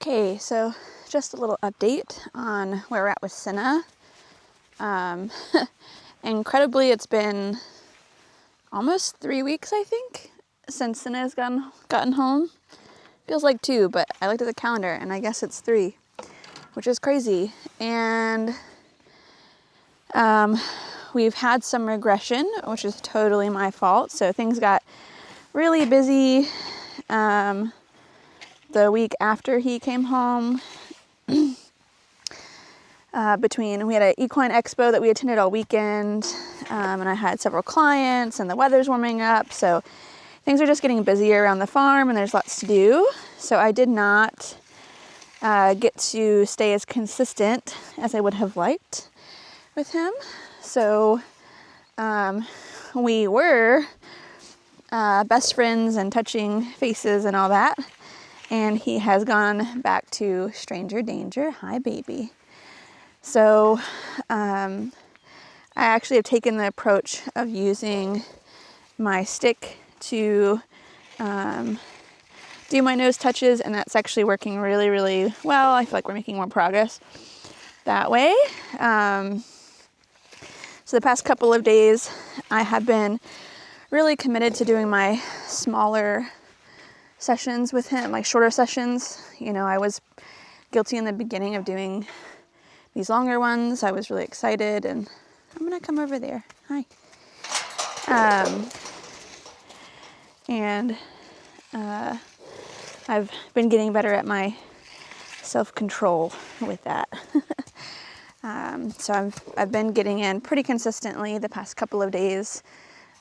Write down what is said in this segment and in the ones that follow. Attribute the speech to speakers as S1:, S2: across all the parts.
S1: Okay, so just a little update on where we're at with Senna. Incredibly, it's been almost 3 weeks, I think, since Senna has gotten home. Feels like 2, but I looked at the calendar and I guess it's 3, which is crazy. And we've had some regression, which is totally my fault. So things got really busy the week after he came home. We had an equine expo that we attended all weekend, and I had several clients, and the weather's warming up, so things are just getting busier around the farm, and there's lots to do. So I did not get to stay as consistent as I would have liked with him. So we were best friends and touching faces and all that, and he has gone back to stranger danger. Hi, baby. So I actually have taken the approach of using my stick to do my nose touches, and that's actually working really, really well. I feel like we're making more progress that way. So the past couple of days, I have been really committed to doing my smaller sessions with him, like shorter sessions. You know, I was guilty in the beginning of doing these longer ones. I was really excited, and I'm gonna come over there. Hi. I've been getting better at my self-control with that. So I've been getting in pretty consistently the past couple of days,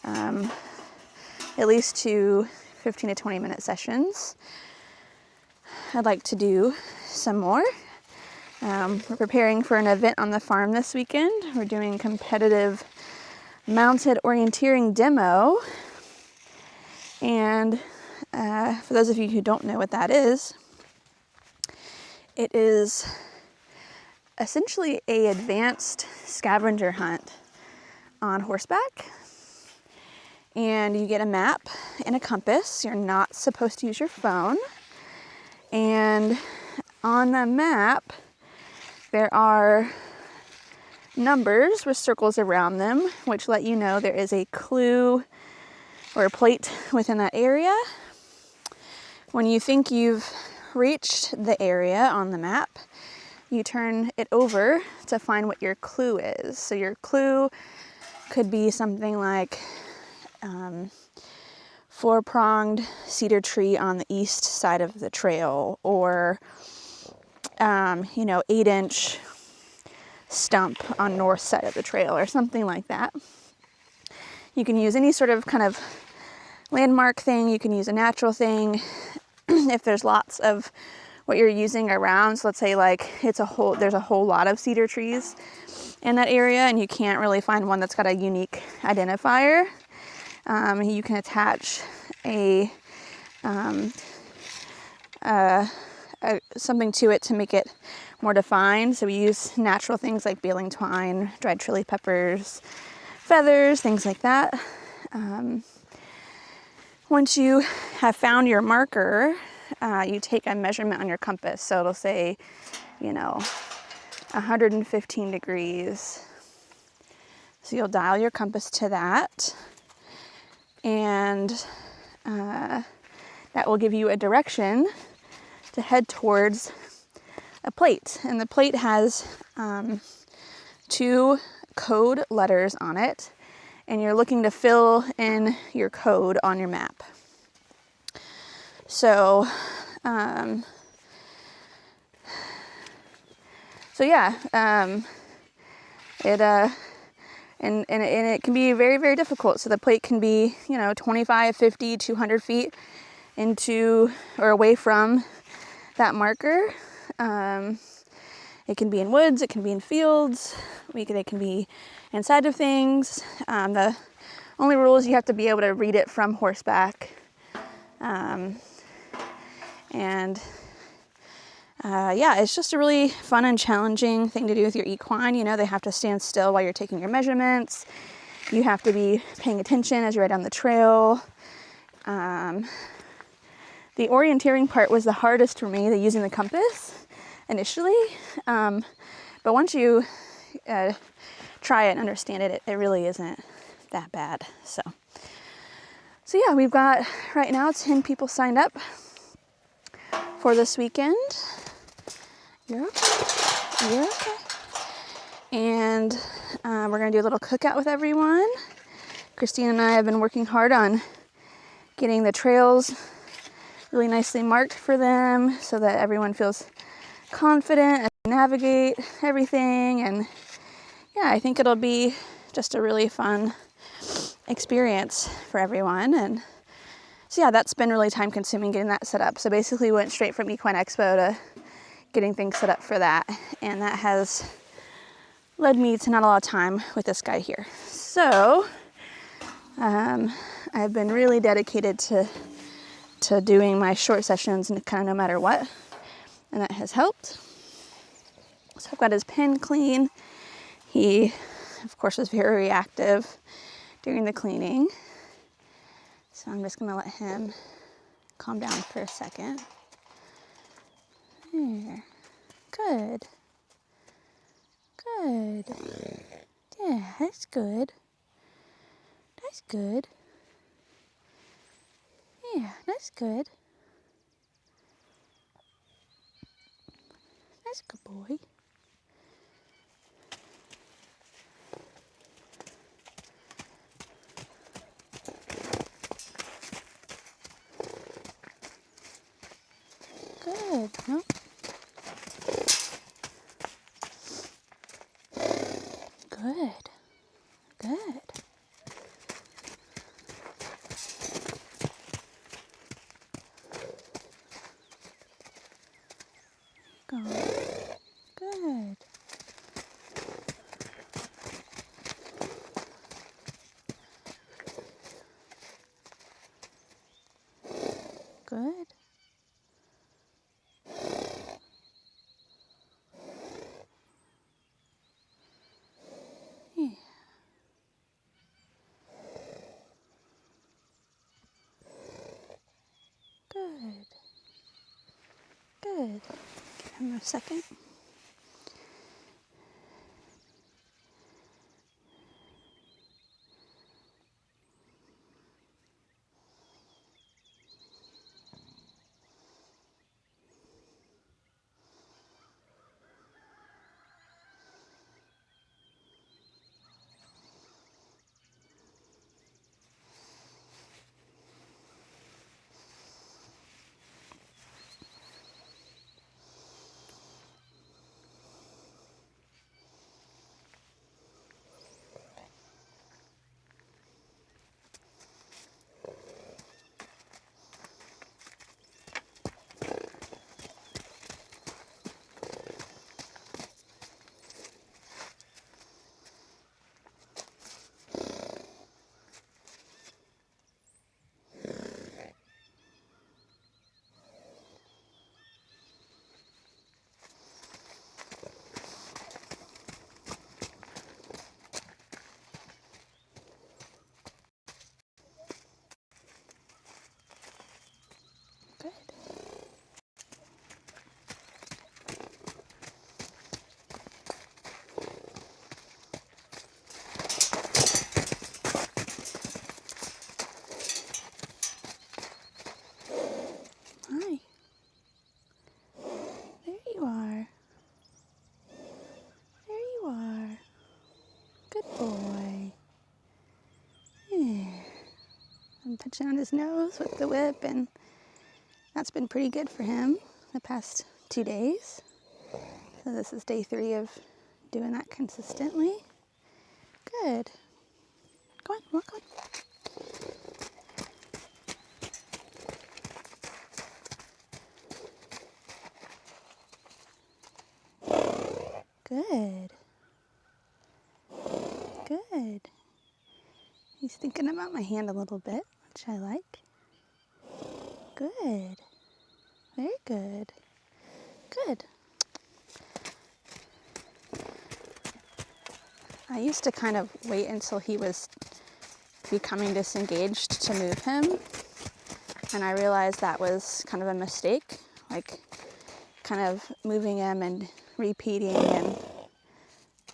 S1: at least 2 15 to 20 minute sessions. I'd like to do some more. We're preparing for an event on the farm this weekend. We're doing competitive mounted orienteering demo. And for those of you who don't know what that is, it is essentially an advanced scavenger hunt on horseback. And you get a map and a compass. You're not supposed to use your phone. And on the map, there are numbers with circles around them, which let you know there is a clue or a plate within that area. When you think you've reached the area on the map, you turn it over to find what your clue is. So your clue could be something like 4-pronged cedar tree on the east side of the trail, or 8-inch stump on north side of the trail, or something like that. You can use any sort of kind of landmark thing. You can use a natural thing. If there's lots of what you're using around, so let's say like there's a whole lot of cedar trees in that area, and you can't really find one that's got a unique identifier, you can attach something to it to make it more defined. So we use natural things like baling twine, dried chili peppers, feathers, things like that. Once you have found your marker, you take a measurement on your compass. So it'll say, 115 degrees. So you'll dial your compass to that, and that will give you a direction to head towards a plate. And the plate has 2 code letters on it, and you're looking to fill in your code on your map. So, it can be very, very difficult. So the plate can be, 25, 50, 200 feet into or away from that marker. It can be in woods, it can be in fields, it can be inside of things. The only rule is you have to be able to read it from horseback. It's just a really fun and challenging thing to do with your equine. They have to stand still while you're taking your measurements. You have to be paying attention as you ride down the trail. The orienteering part was the hardest for me, the using the compass initially. But once you try it and understand it, it really isn't that bad. So yeah, we've got right now 10 people signed up for this weekend. You're okay. You're okay. And we're gonna do a little cookout with everyone. Christine and I have been working hard on getting the trails really nicely marked for them so that everyone feels confident as they navigate everything. And yeah, I think it'll be just a really fun experience for everyone. And so yeah, that's been really time consuming getting that set up. So basically went straight from Equine Expo to getting things set up for that. And that has led me to not a lot of time with this guy here. So I've been really dedicated to doing my short sessions and kind of no matter what. And that has helped. So I've got his pen clean. He, of course, was very reactive during the cleaning. So I'm just gonna let him calm down for a second. There. Good. Good. Yeah, that's good. That's good. Yeah, that's good. That's a good boy. Good. No. Good. Good. Go. Good. Good. Yeah. Good. Good. Give him a second. Good. Hi. There you are. There you are. Good boy. Yeah. I'm touching on his nose with the whip, and that's been pretty good for him the past 2 days. So this is day 3 of doing that consistently. Good. Go on, walk on. Good. Good. He's thinking about my hand a little bit, which I like. Good. Very good. Good. I used to kind of wait until he was becoming disengaged to move him. And I realized that was kind of a mistake, like kind of moving him and repeating and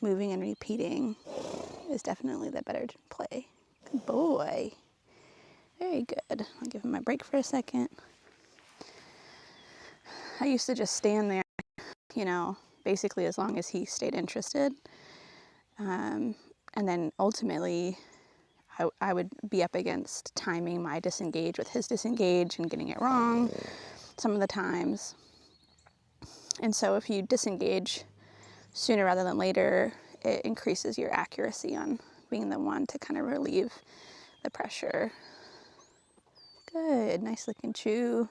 S1: moving and repeating is definitely the better play. Good boy. Very good. I'll give him a break for a second. I used to just stand there, you know, basically as long as he stayed interested. And then ultimately, I would be up against timing my disengage with his disengage and getting it wrong some of the times. And so if you disengage sooner rather than later, it increases your accuracy on being the one to kind of relieve the pressure. Good, nice looking chew.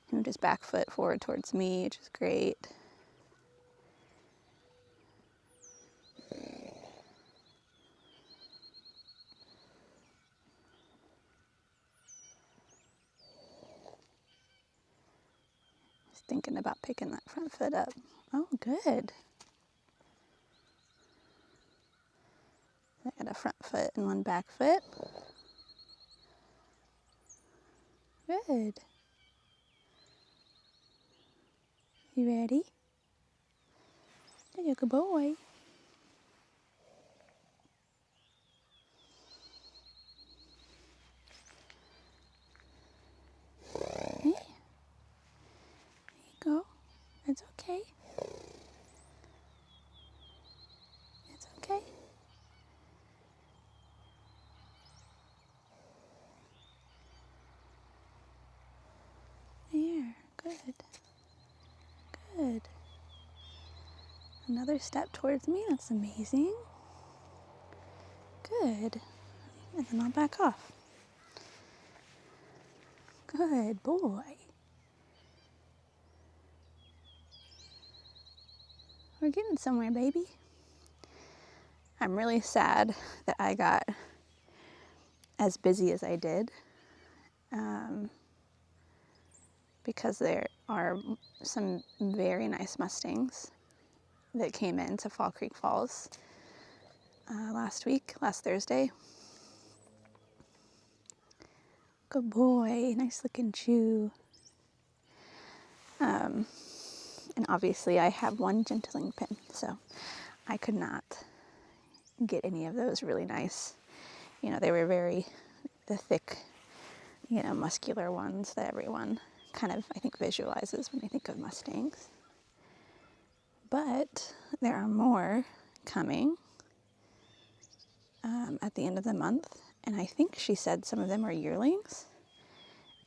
S1: He moved his back foot forward towards me, which is great. He's thinking about picking that front foot up. Oh, good. I got a front foot and one back foot. Good. You ready? You're a good boy. Hey. There you go. It's okay. It's okay. There. Good. Good. Another step towards me. That's amazing. Good. And then I'll back off. Good boy. We're getting somewhere, baby. I'm really sad that I got as busy as I did, because there are some very nice Mustangs that came into Fall Creek Falls last Thursday. Good boy, nice looking chew. And obviously I have one gentling pin, so I could not get any of those really nice. You know, they were the thick, you know, muscular ones that everyone kind of, I think, visualizes when they think of Mustangs. But there are more coming at the end of the month, and I think she said some of them are yearlings.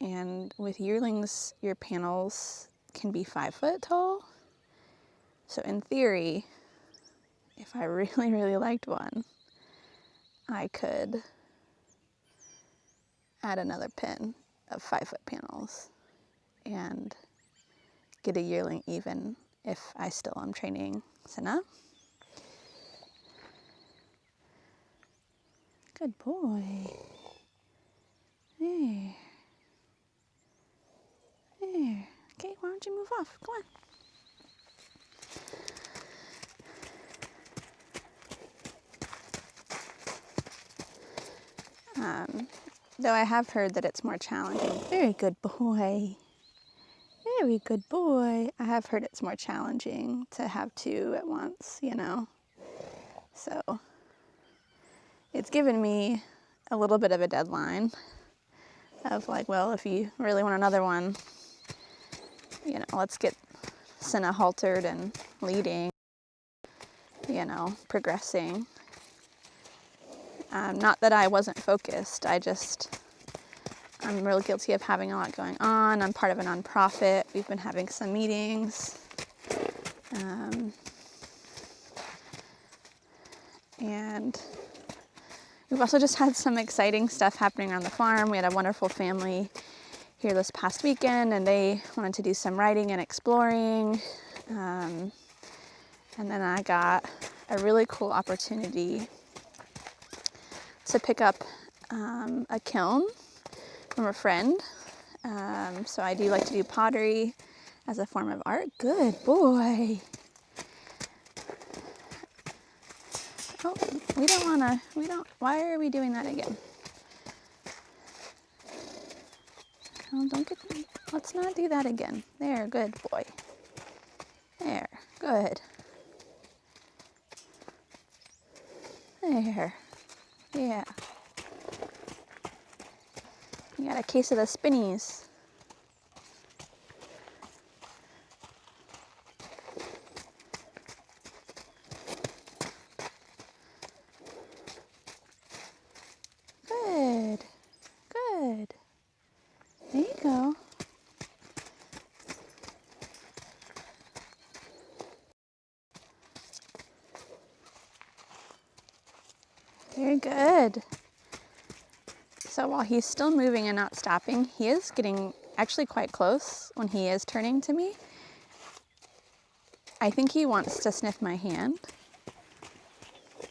S1: And with yearlings, your panels can be 5 foot tall. So in theory, if I really, really liked one, I could add another pin of 5 foot panels and get a yearling even if I still am training Senna. Good boy. There. There. Okay, why don't you move off? Come on. Though I have heard that it's more challenging. Very good boy. Very good boy. I have heard it's more challenging to have 2 at once, you know. So it's given me a little bit of a deadline of like, well, if you really want another one, you know, let's get Senna haltered and leading, you know, progressing. Not that I wasn't focused, I'm real guilty of having a lot going on. I'm part of a nonprofit. We've been having some meetings. And we've also just had some exciting stuff happening on the farm. We had a wonderful family here this past weekend, and they wanted to do some riding and exploring. And then I got a really cool opportunity to pick up a kiln from a friend. So I do like to do pottery as a form of art. Good boy. Oh, why are we doing that again? Oh, don't get, let's not do that again. There, good boy. There, good. There, yeah. You got a case of the spinnies. Good, good. There you go. Very good. So while he's still moving and not stopping, he is getting actually quite close when he is turning to me. I think he wants to sniff my hand.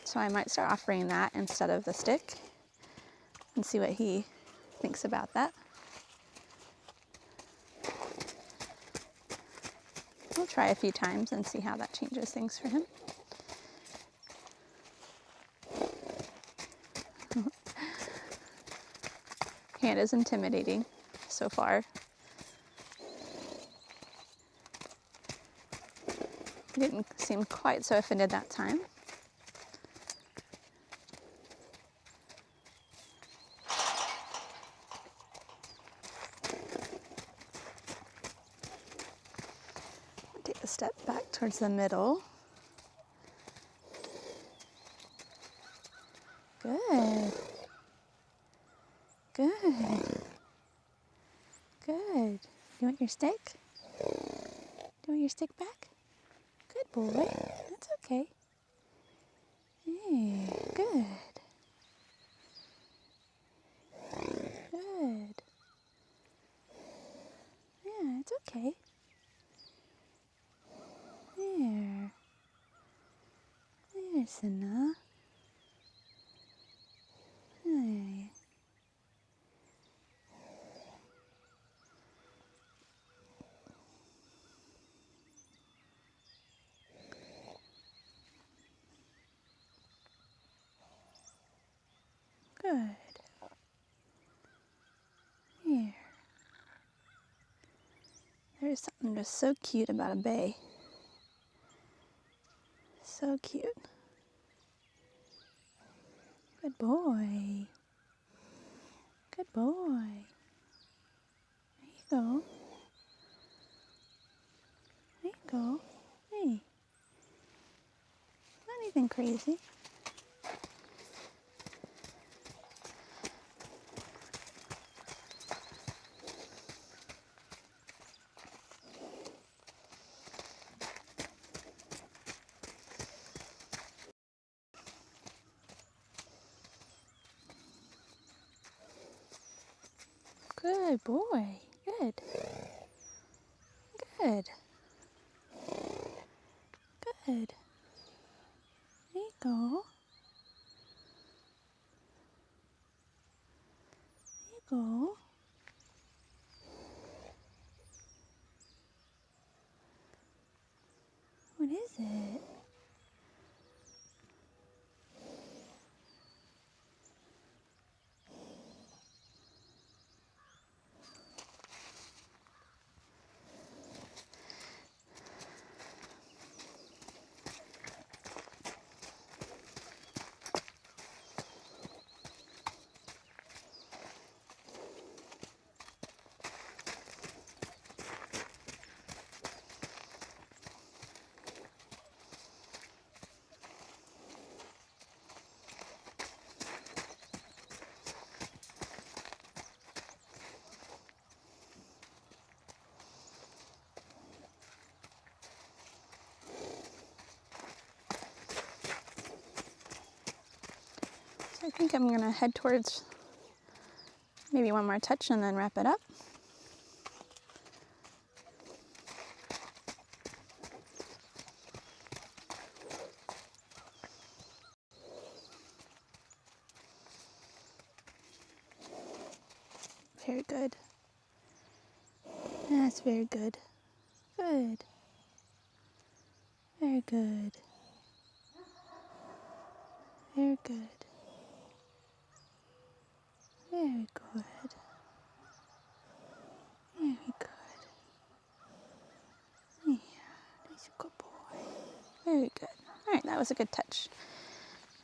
S1: So I might start offering that instead of the stick and see what he thinks about that. We'll try a few times and see how that changes things for him. Hand is intimidating so far. He didn't seem quite so offended that time. Take a step back towards the middle. Good. Good. Good. You want your stick? Do you want your stick back? Good boy. That's okay. Hey, good. Good. Yeah, it's okay. There. There's Sana. Hey. Good. Here. There's something just so cute about a bay. So cute. Good boy. Good boy. There you go. There you go. Hey. Not anything crazy. Good boy. Good. Good. Good. There you go. There you go. What is it? So I think I'm gonna head towards maybe one more touch and then wrap it up. Very good. That's very good. Good. Very good. Very good. Very good. Very good. Yeah, he's a good boy. Very good. All right, that was a good touch.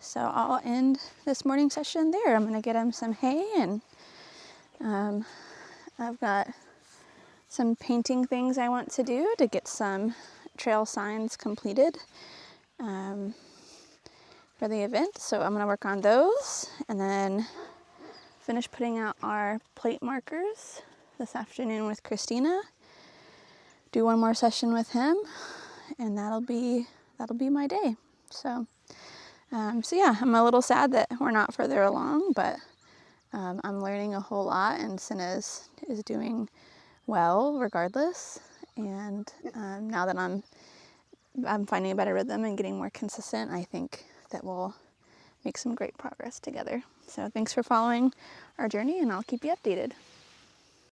S1: So I'll end this morning session there. I'm gonna get him some hay, and I've got some painting things I want to do to get some trail signs completed for the event. So I'm gonna work on those and then finish putting out our plate markers this afternoon with Christina. Do one more session with him, and that'll be my day. So yeah, I'm a little sad that we're not further along, but I'm learning a whole lot, and Cinna is doing well regardless. And now that I'm finding a better rhythm and getting more consistent, I think that we'll make some great progress together. So thanks for following our journey, and I'll keep you updated.